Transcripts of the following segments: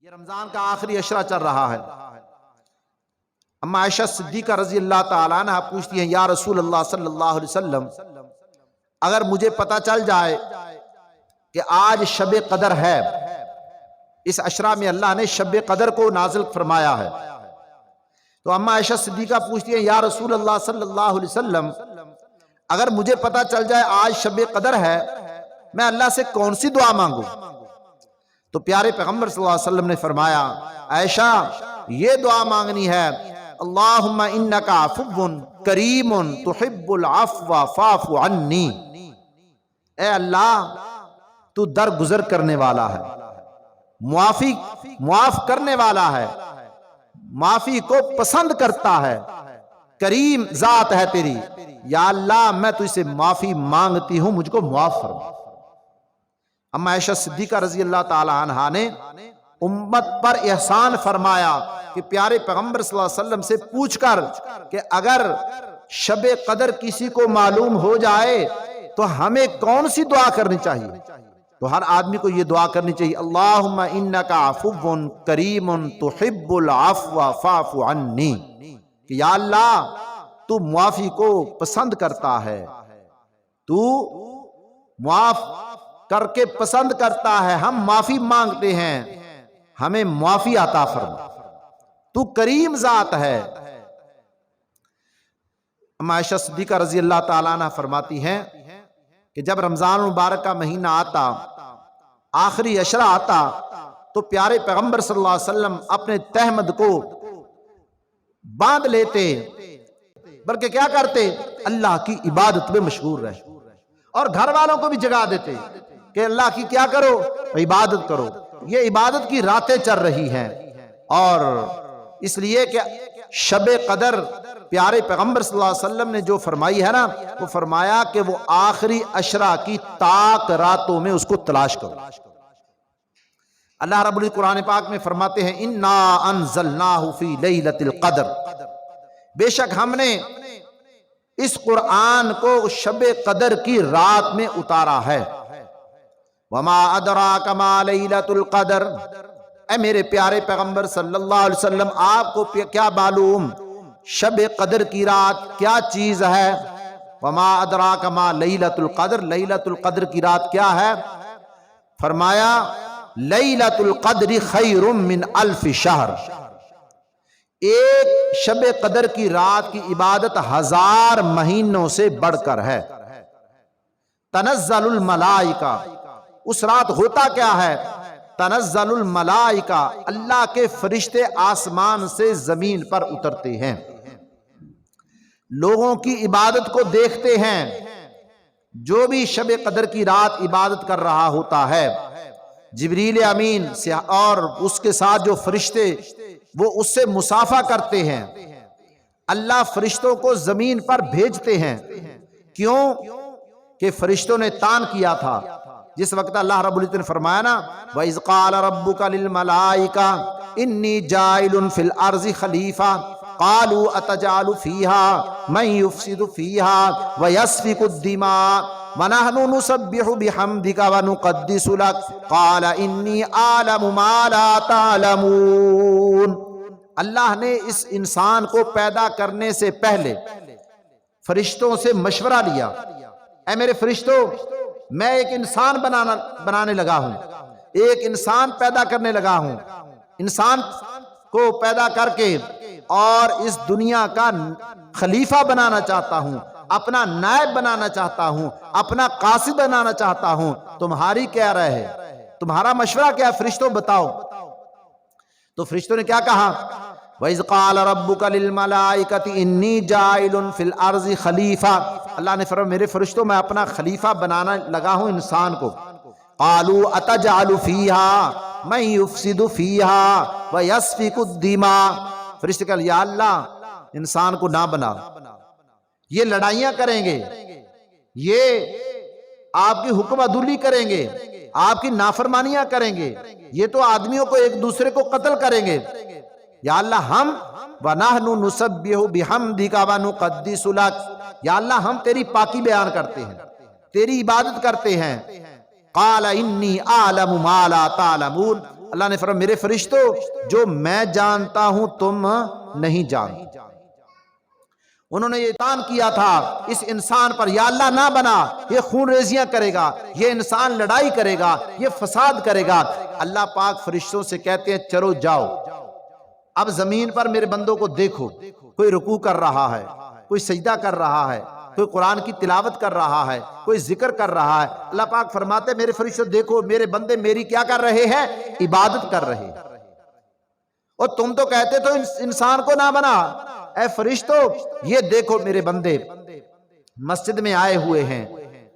یہ رمضان کا آخری عشرہ چل رہا ہے۔ اما عائشہ صدیقہ رضی اللہ تعالیٰ عنہ پوچھتی ہیں یا رسول اللہ صلی اللہ علیہ وسلم، اگر مجھے پتہ چل جائے کہ آج شب قدر ہے، اس عشرہ میں اللہ نے شب قدر کو نازل فرمایا ہے، تو اما عائشہ صدیقہ پوچھتی ہیں یا رسول اللہ صلی اللہ علیہ وسلم، اگر مجھے پتہ چل جائے آج شب قدر ہے، میں اللہ سے کون سی دعا مانگوں؟ تو پیارے پیغمبر صلی اللہ علیہ وسلم نے فرمایا عائشہ یہ دعا مانگنی ہے، اللہم انکا عفو کریم تحب العفو فاعف عنی، اے اللہ تو درگزر کرنے والا ہے، معاف کرنے والا ہے، معافی کو پسند کرتا ہے، کریم ذات ہے تیری، یا اللہ میں تجھ سے معافی مانگتی ہوں، مجھ کو معاف فرما۔ اما عائشہ صدیقہ رضی اللہ تعالی عنہا نے امت پر احسان فرمایا کہ پیارے پیغمبر صلی اللہ علیہ وسلم سے پوچھ کر کہ اگر شب قدر کسی کو معلوم ہو جائے تو ہمیں کون سی دعا کرنی چاہیے؟ تو ہر آدمی کو یہ دعا کرنی چاہیے، اللہم انکا عفو کریم تحب العفو فاعف عنی، کہ یا اللہ تو معافی کو پسند کرتا ہے، تو معاف کر کے پسند کرتا ہے، ہم معافی مانگتے ہیں، ہمیں معافی عطا فرما، تو کریم ذات ہے۔ اما عائشہ صدیقہ رضی اللہ تعالیٰ عنہ فرماتی ہیں کہ جب رمضان المبارک کا مہینہ آتا، آخری عشرہ آتا، تو پیارے پیغمبر صلی اللہ علیہ وسلم اپنے تہمد کو باندھ لیتے، بلکہ کیا کرتے؟ اللہ کی عبادت میں مشغول رہے، اور گھر والوں کو بھی جگا دیتے کہ اللہ کی کیا کرو؟ عبادت کرو۔ یہ عبادت کی راتیں چل رہی ہیں، اور اس لیے کہ شب قدر پیارے پیغمبر صلی اللہ علیہ وسلم نے جو فرمائی ہے نا، وہ فرمایا کہ وہ آخری عشرہ کی تاک راتوں میں اس کو تلاش کرو۔ اللہ رب العزت قرآن پاک میں فرماتے ہیں انا انزلناہ فی لیلۃ القدر، بے شک ہم نے اس قرآن کو شب قدر کی رات میں اتارا ہے۔ وما ادراک ما لیلۃ القدر، اے میرے پیارے پیغمبر صلی اللہ علیہ وسلم آپ کو کیا معلوم شب قدر کی رات کیا چیز ہے؟ وما ادراک ما لیلۃ القدر، لیلۃ القدر کی رات کیا ہے؟ فرمایا لیلۃ القدر خیر من الف شہر، ایک شب قدر کی رات کی عبادت 1000 مہینوں سے بڑھ کر ہے۔ تنزل الملائکہ، اس رات ہوتا کیا ہے؟ تنزل الملائکہ، اللہ کے فرشتے آسمان سے زمین پر اترتے ہیں، لوگوں کی عبادت کو دیکھتے ہیں، جو بھی شب قدر کی رات عبادت کر رہا ہوتا ہے، جبریل امین اور اس کے ساتھ جو فرشتے وہ اس سے مصافحہ کرتے ہیں، اللہ فرشتوں کو زمین پر بھیجتے ہیں۔ کیوں؟ کہ فرشتوں نے تان کیا تھا جس وقت اللہ رب العزت نے فرمایا نا وَإِذْ قَالَ رَبُّكَ لِلْمَلَائِكَةِ إِنِّي جَاعِلٌ فِي الْأَرْضِ خَلِيفَةً قَالُوا أَتَجْعَلُ فِيهَا مَن يُفْسِدُ فِيهَا وَيَسْفِكُ الدِّمَاءَ وَنَحْنُ نُسَبِّحُ بِحَمْدِكَ وَنُقَدِّسُ لَكَ قَالَ إِنِّي أَعْلَمُ مَا لَا تَعْلَمُونَ۔ اللہ نے اس انسان کو پیدا کرنے سے پہلے فرشتوں سے مشورہ لیا، اے میرے فرشتوں میں ایک انسان بنانے لگا ہوں، ایک انسان پیدا کرنے لگا ہوں، انسان کو پیدا کر کے اور اس دنیا کا خلیفہ بنانا چاہتا ہوں، اپنا نائب بنانا چاہتا ہوں، اپنا قاصد بنانا چاہتا ہوں، تمہاری کیا رائے ہے؟ تمہارا مشورہ کیا ہے؟ فرشتوں بتاؤ۔ تو فرشتوں نے کیا کہا؟ وَإِذْ قَالَ رَبُّكَ لِلْمَلَائِكَةِ إِنِّي جَاعِلٌ فِي الْأَرْضِ خَلِيفَةً، اللہ نے فرمایا میرے فرشتوں میں اپنا خلیفہ بنانا لگا ہوں انسان کو۔ قَالُوا أَتَجْعَلُ فِيهَا مَن يُفْسِدُ فِيهَا وَيَسْفِكُ الدِّمَاءَ، فرشتے کہا یا اللہ انسان کو نہ بنا، یہ لڑائیاں کریں گے، یہ آپ کی حکم عدولی کریں گے، آپ کی نافرمانیاں کریں گے، یہ تو آدمیوں کو ایک دوسرے کو قتل کریں گے، یا اللہ ہم وَنَحْنُ نُسَبِّحُ بِحَمْدِكَ وَنُقَدِّسُ لَكَ، یا اللہ ہم تیری پاکی بیان کرتے ہیں، تیری عبادت کرتے ہیں۔ قَالَ إِنِّي أَعْلَمُ مَا لَا تَعْلَمُونَ، اللہ نے فرمایا میرے فرشتوں جو میں جانتا ہوں تم نہیں جانتے۔ انہوں نے یہ اعلان کیا تھا اس انسان پر، یا اللہ نہ بنا، یہ خون ریزیاں کرے گا، یہ انسان لڑائی کرے گا، یہ فساد کرے گا۔ اللہ پاک فرشتوں سے کہتے ہیں چلو جاؤ، اب زمین پر میرے بندوں کو دیکھو، کوئی رکوع کر رہا ہے، کوئی سجدہ کر رہا ہے، کوئی قرآن کی تلاوت کر رہا ہے، کوئی ذکر کر رہا ہے۔ اللہ پاک فرماتے ہیں میرے فرشتوں دیکھو میرے بندے میری کیا کر رہے ہیں؟ عبادت کر رہے ہیں۔ اور تم تو کہتے تو انسان کو نہ بنا، اے فرشتوں یہ دیکھو میرے بندے مسجد میں آئے ہوئے ہیں،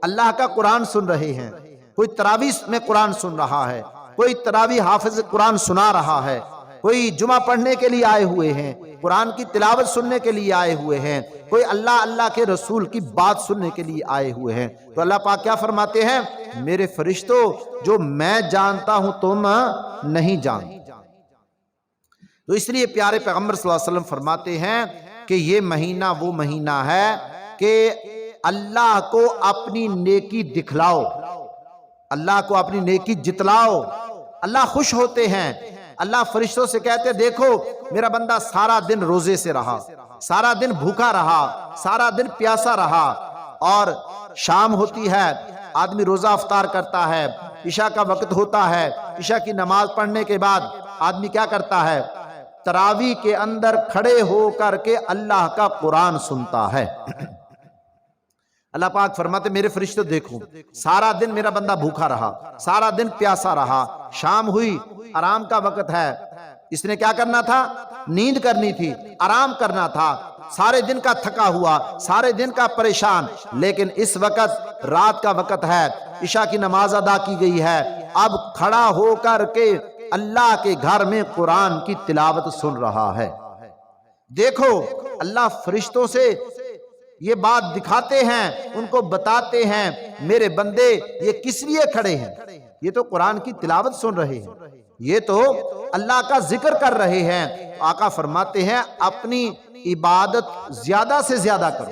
اللہ کا قرآن سن رہے ہیں، کوئی تراویح میں قرآن سن رہا ہے، کوئی تراویح حافظ قرآن سنا رہا ہے، کوئی جمعہ پڑھنے کے لیے آئے ہوئے ہیں، قرآن کی تلاوت سننے کے لیے آئے ہوئے ہیں، کوئی اللہ کے رسول کی بات سننے کے لیے آئے ہوئے ہیں۔ تو اللہ پاک کیا فرماتے ہیں؟ میرے فرشتوں جو میں جانتا ہوں تم نہیں جانتے۔ تو اس لیے پیارے پیغمبر صلی اللہ علیہ وسلم فرماتے ہیں کہ یہ مہینہ وہ مہینہ ہے کہ اللہ کو اپنی نیکی دکھلاؤ، اللہ کو اپنی نیکی جتلاؤ، اللہ خوش ہوتے ہیں۔ اللہ فرشتوں سے کہتے دیکھو میرا بندہ سارا دن روزے سے رہا، سارا دن بھوکا رہا، سارا دن پیاسا رہا، اور شام ہوتی ہے آدمی روزہ افطار کرتا ہے، عشاء کا وقت ہوتا ہے، عشاء کی نماز پڑھنے کے بعد آدمی کیا کرتا ہے؟ تراویح کے اندر کھڑے ہو کر کے اللہ کا قرآن سنتا ہے۔ اللہ پاک فرماتے میرے فرشتوں دیکھو سارا دن میرا بندہ بھوکا رہا، سارا دن پیاسا رہا، شام ہوئی آرام کا وقت ہے، اس نے کیا کرنا تھا؟ نیند کرنی تھی، آرام کرنا تھا، سارے دن کا تھکا ہوا، سارے دن کا پریشان، لیکن اس وقت رات کا وقت ہے، عشاء کی نماز ادا کی گئی ہے، اب کھڑا ہو کر کے اللہ کے گھر میں قرآن کی تلاوت سن رہا ہے۔ دیکھو اللہ فرشتوں سے یہ بات دکھاتے ہیں، ان کو بتاتے ہیں میرے بندے یہ کس لیے کھڑے ہیں؟ یہ تو قرآن کی تلاوت سن رہے ہیں، یہ تو اللہ کا ذکر کر رہے ہیں۔ آقا فرماتے ہیں اپنی عبادت زیادہ سے زیادہ کرو۔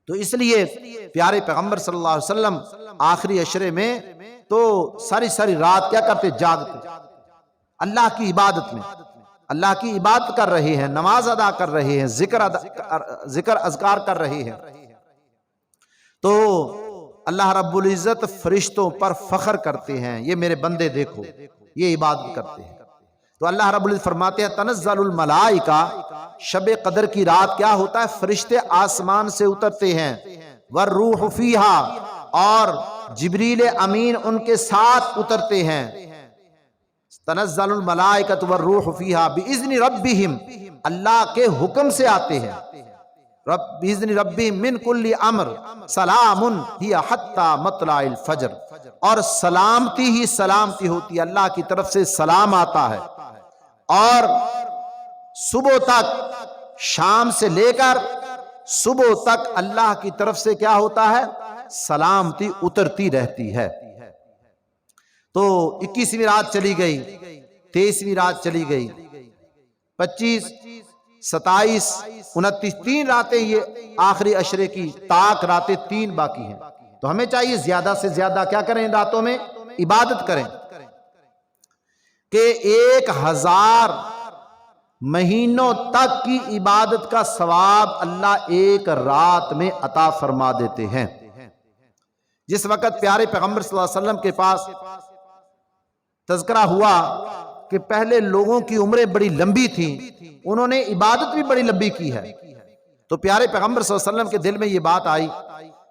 تو اس لیے پیارے پیغمبر صلی اللہ علیہ وسلم آخری عشرے میں تو ساری رات کیا کرتے؟ جاگتے، اللہ کی عبادت میں، اللہ کی عبادت کر رہے ہیں، نماز ادا کر رہے ہیں، ذکر اذکار کر رہے ہیں۔ تو اللہ رب العزت فرشتوں پر فخر کرتے ہیں، یہ میرے بندے دیکھو یہ عبادت کرتے ہیں۔ تو اللہ رب العزت فرماتے ہیں تنزل الملائکہ، شب قدر کی رات کیا ہوتا ہے؟ فرشتے آسمان سے اترتے ہیں، والروح فیہا، اور جبریل امین ان کے ساتھ اترتے ہیں۔ تنزل الملائکۃ والروح فیہا باذن ربہم، اللہ کے حکم سے آتے ہیں، باذن ربہم من کل امر سلام ہی حتی مطلع الفجر، اور سلامتی ہی سلامتی ہوتی ہے، اللہ کی طرف سے سلام آتا ہے، اور صبح تک، شام سے لے کر صبح تک اللہ کی طرف سے کیا ہوتا ہے؟ سلامتی اترتی رہتی ہے۔ تو 21ویں رات چلی گئی، 23ویں رات چلی گئی، 25، 27، 29، 3 راتیں یہ آخری عشرے کی طاق راتیں 3 باقی ہیں۔ تو ہمیں چاہیے زیادہ سے زیادہ کیا کریں؟ ان راتوں میں عبادت کریں، کہ 1000 مہینوں تک کی عبادت کا ثواب اللہ ایک رات میں عطا فرما دیتے ہیں۔ جس وقت پیارے پیغمبر صلی اللہ علیہ وسلم کے پاس تذکرہ ہوا کہ پہلے لوگوں کی عمریں بڑی لمبی تھیں، انہوں نے عبادت بھی بڑی لمبی کی ہے، تو پیارے پیغمبر صلی اللہ علیہ وسلم کے دل میں یہ بات آئی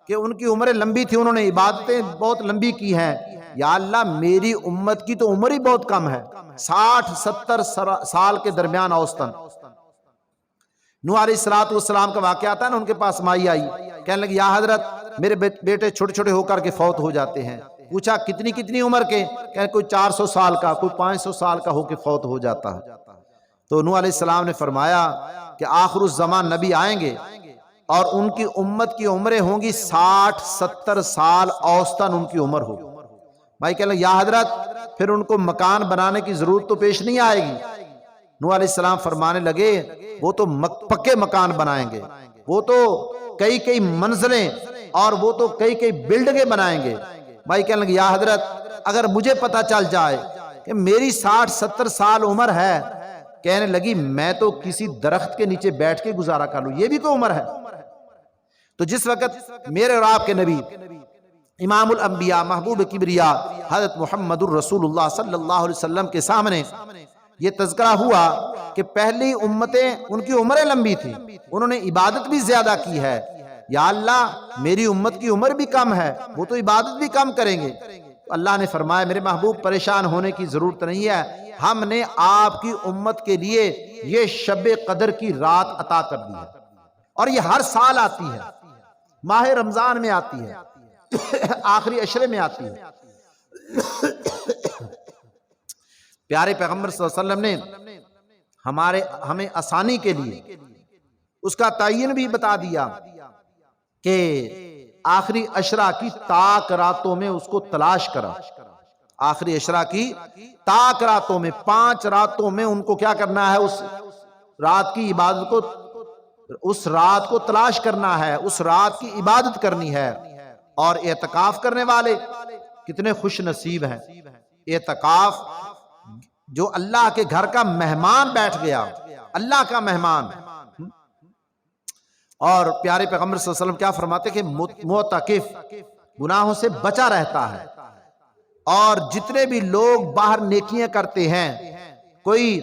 کہ ان کی عمریں لمبی تھی، انہوں نے عبادتیں بہت لمبی کی ہیں، یا اللہ میری امت کی تو عمر ہی بہت کم ہے، 60-70 سال کے درمیان اوسطاً۔ نوح علیہ السلام کا واقعہ آتا ہے نا، ان کے پاس مائی آئی، کہنے لگی یا حضرت میرے بیٹے چھوٹے چھوٹے ہو کر کے فوت ہو جاتے ہیں۔ پوچھا کتنی عمر کے؟ کہ کوئی 400 سال کا، کوئی 500 سال کا ہو کے فوت ہو جاتا ہے۔ تو نوح علیہ السلام نے فرمایا کہ آخر الزمان نبی آئیں گے اور ان کی امت کی عمریں ہوں گی 60-70 سال اوسطاً ان کی عمر ہوگی۔ بھائی کہنے لگے یا حضرت پھر ان کو مکان بنانے کی ضرورت تو پیش نہیں آئے گی؟ نوح علیہ السلام فرمانے لگے وہ تو پکے مکان بنائیں گے، وہ تو کئی منزلیں اور وہ تو کئی بلڈنگیں بنائیں گے۔ بھائی کہنے لگے یا حضرت اگر مجھے پتہ چل جائے کہ میری 60-70 سال عمر ہے، کہنے لگی میں تو کسی درخت کے نیچے بیٹھ کے گزارا کر لوں، یہ بھی کوئی عمر ہے؟ تو جس وقت میرے اور آپ کے نبی امام الانبیاء محبوب کبریا حضرت محمد الرسول اللہ صلی اللہ علیہ وسلم کے سامنے یہ تذکرہ ہوا کہ پہلی امتیں ان کی عمریں لمبی تھی، انہوں نے عبادت بھی زیادہ کی ہے، یا اللہ میری امت کی عمر بھی کم ہے، وہ تو عبادت بھی کم کریں گے۔ اللہ نے فرمایا میرے محبوب پریشان ہونے کی ضرورت نہیں ہے، ہم نے آپ کی امت کے لیے یہ شب قدر کی رات عطا کر دی ہے، اور یہ ہر سال آتی ہے، ماہ رمضان میں آتی ہے، آخری عشرے میں آتی ہے۔ پیارے پیغمبر صلی اللہ علیہ وسلم نے ہمیں آسانی کے لیے اس کا تعین بھی بتا دیا کہ آخری عشرہ کی تاک راتوں میں اس کو تلاش کرا، آخری عشرہ کی تاک راتوں میں 5 راتوں میں ان کو کیا کرنا ہے، اس رات کی عبادت کو، اس رات کو تلاش کرنا ہے، اس رات کی عبادت کرنی ہے۔ اور اعتکاف کرنے والے کتنے خوش نصیب ہیں، اعتکاف جو اللہ کے گھر کا مہمان بیٹھ گیا، اللہ کا مہمان۔ اور پیارے پیغمبر صلی اللہ علیہ وسلم کیا فرماتے کہ معتکف گناہوں سے بچا رہتا ہے، اور جتنے بھی لوگ باہر نیکیاں کرتے ہیں، کوئی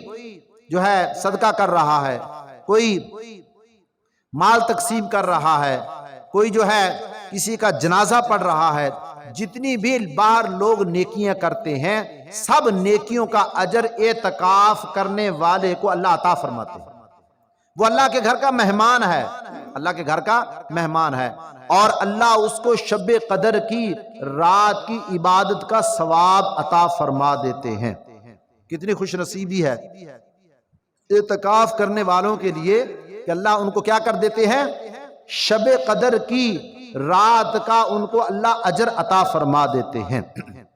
جو ہے صدقہ کر رہا ہے، کوئی مال تقسیم کر رہا ہے، کوئی جو ہے کسی کا جنازہ پڑھ رہا ہے، جتنی بھی باہر لوگ نیکیاں کرتے ہیں، سب نیکیوں کا اجر اعتکاف کرنے والے کو اللہ عطا فرماتے ہیں۔ وہ اللہ کے گھر کا مہمان ہے، اللہ کے گھر کا مہمان ہے، اور اللہ اس کو شب قدر کی رات کی عبادت کا ثواب عطا فرما دیتے ہیں۔ کتنی خوش نصیبی ہے اعتکاف کرنے والوں کے لیے کہ اللہ ان کو کیا کر دیتے ہیں، شب قدر کی رات کا ان کو اللہ اجر عطا فرما دیتے ہیں۔